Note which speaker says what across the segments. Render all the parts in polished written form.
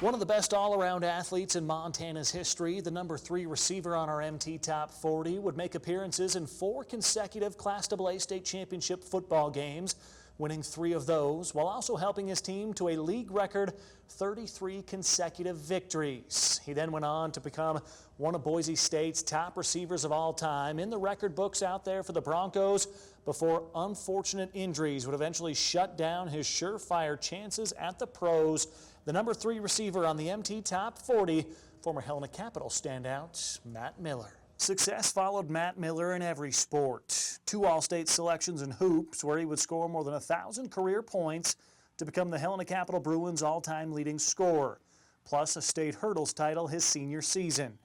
Speaker 1: One of the best all-around athletes in Montana's history, the number 3 receiver on our MT Top 40, would make appearances in 4 consecutive Class AA state championship football games, winning 3 of those, while also helping his team to a league record 33 consecutive victories. He then went on to become one of Boise State's top receivers of all time in the record books out there for the Broncos before unfortunate injuries would eventually shut down his surefire chances at the pros. The number 3 receiver on the MT Top 40, former Helena Capital standout, Matt Miller. Success followed Matt Miller in every sport. 2 All-State selections in hoops, where he would score more than 1,000 career points to become the Helena Capital Bruins' all-time leading scorer, plus a state hurdles title his senior season.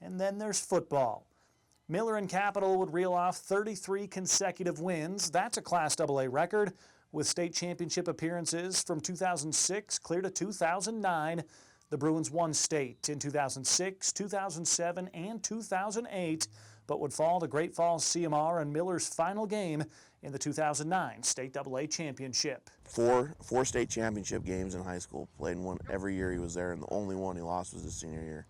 Speaker 1: And then there's football. Miller and Capital would reel off 33 consecutive wins. That's a Class AA record, with state championship appearances from 2006 clear to 2009. The Bruins won state in 2006, 2007, and 2008, but would fall to Great Falls CMR in Miller's final game in the 2009 State AA Championship.
Speaker 2: Four state championship games in high school, played in one every year he was there, and the only one he lost was his senior year,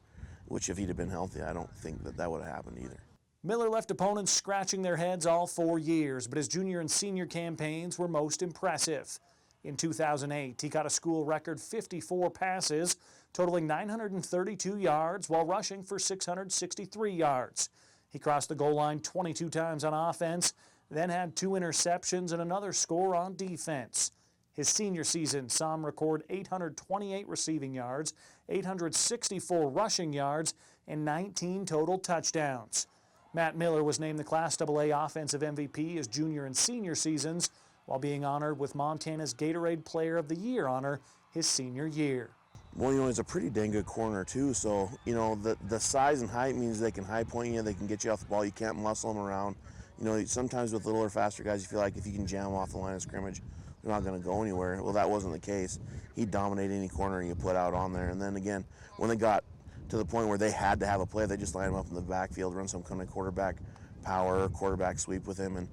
Speaker 2: which if he'd have been healthy, I don't think that would have happened either.
Speaker 1: Miller left opponents scratching their heads all 4 years, but his junior and senior campaigns were most impressive. In 2008, he caught a school record 54 passes, totaling 932 yards, while rushing for 663 yards. He crossed the goal line 22 times on offense, then had 2 interceptions and another score on defense. His senior season saw him record 828 receiving yards, 864 rushing yards, and 19 total touchdowns. Matt Miller was named the Class AA Offensive MVP his junior and senior seasons, while being honored with Montana's Gatorade Player of the Year honor his senior year.
Speaker 2: Well, he's a pretty dang good corner too, so, the size and height means they can high point you, they can get you off the ball, you can't muscle them around. Sometimes with littler, faster guys, you feel like if you can jam them off the line of scrimmage, they're not going to go anywhere. Well, that wasn't the case. He'd dominate any corner you put out on there, and then again, when they got to the point where they had to have a play, they just lined him up in the backfield, run some kind of quarterback power or quarterback sweep with him, and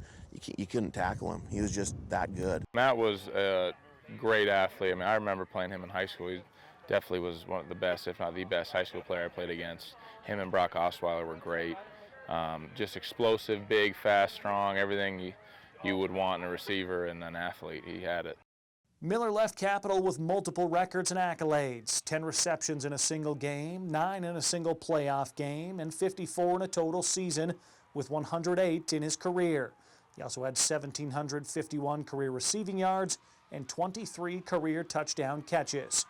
Speaker 2: you couldn't tackle him. He was just that good.
Speaker 3: Matt was a great athlete. I remember playing him in high school. He definitely was one of the best, if not the best, high school player I played against. Him and Brock Osweiler were great. Just explosive, big, fast, strong, everything you would want in a receiver and an athlete. He had it.
Speaker 1: Miller left Capital with multiple records and accolades: 10 receptions in a single game, 9 in a single playoff game, and 54 in a total season, with 108 in his career. He also had 1,751 career receiving yards and 23 career touchdown catches.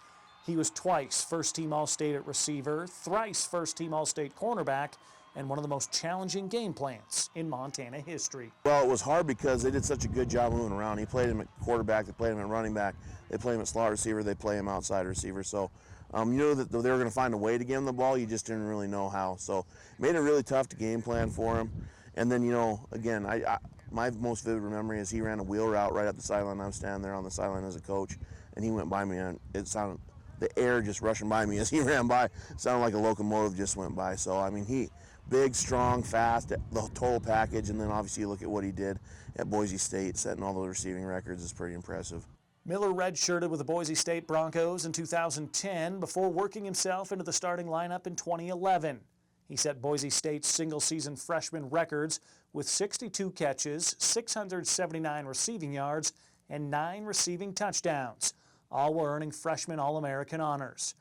Speaker 1: He was twice first-team All-State at receiver, thrice first-team All-State cornerback, and one of the most challenging game plans in Montana history.
Speaker 2: Well, it was hard because they did such a good job moving around. He played him at quarterback, they played him at running back, they played him at slot receiver, they play him outside receiver. So you knew that they were going to find a way to get him the ball, you just didn't really know how. So it made it really tough to game plan for him. And then, again, my most vivid memory is he ran a wheel route right up the sideline. I'm standing there on the sideline as a coach, and he went by me, and it sounded, the air just rushing by me as he ran by. It sounded like a locomotive just went by. So, he big, strong, fast, the total package, and then obviously you look at what he did at Boise State, setting all those receiving records is pretty impressive.
Speaker 1: Miller redshirted with the Boise State Broncos in 2010 before working himself into the starting lineup in 2011. He set Boise State's single-season freshman records with 62 catches, 679 receiving yards, and 9 receiving touchdowns, all while earning freshman All-American honors.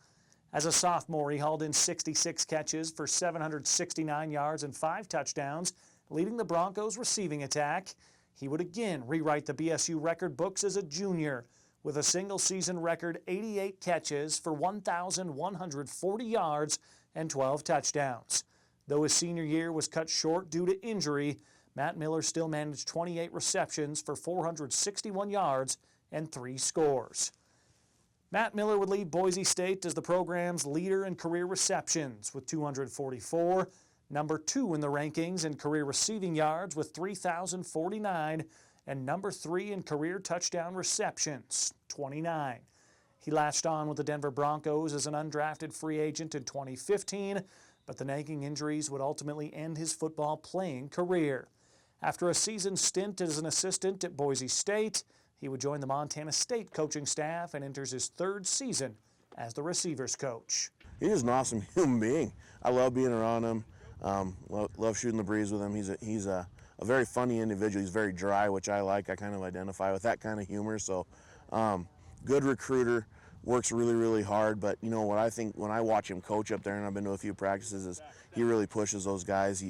Speaker 1: As a sophomore, he hauled in 66 catches for 769 yards and 5 touchdowns, leading the Broncos' receiving attack. He would again rewrite the BSU record books as a junior with a single-season record 88 catches for 1,140 yards and 12 touchdowns. Though his senior year was cut short due to injury, Matt Miller still managed 28 receptions for 461 yards and 3 scores. Matt Miller would lead Boise State as the program's leader in career receptions with 244, number 2 in the rankings in career receiving yards with 3,049, and number 3 in career touchdown receptions, 29. He latched on with the Denver Broncos as an undrafted free agent in 2015, but the nagging injuries would ultimately end his football playing career. After a season stint as an assistant at Boise State, he would join the Montana State coaching staff and enters his 3rd season as the receivers coach.
Speaker 2: He's just an awesome human being. I love being around him. Love shooting the breeze with him. He's a very funny individual. He's very dry, which I like. I kind of identify with that kind of humor. So, good recruiter, works really, really hard. But you know what I think when I watch him coach up there, and I've been to a few practices, is he really pushes those guys.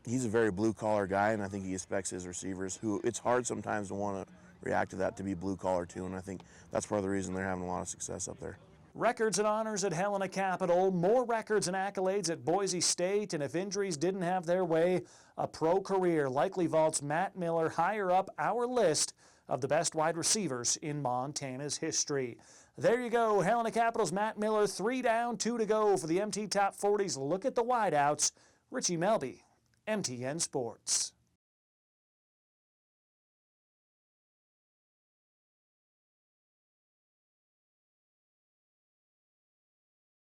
Speaker 2: He's a very blue-collar guy, and I think he expects his receivers, who it's hard sometimes to want to react to that, to be blue-collar too. And I think that's part of the reason they're having a lot of success up there.
Speaker 1: Records and honors at Helena Capital, more records and accolades at Boise State, and if injuries didn't have their way, a pro career likely vaults Matt Miller higher up our list of the best wide receivers in Montana's history. There you go, Helena Capital's Matt Miller, 3 down, 2 to go for the MT Top 40s. Look at the wideouts. Richie Melby, MTN Sports.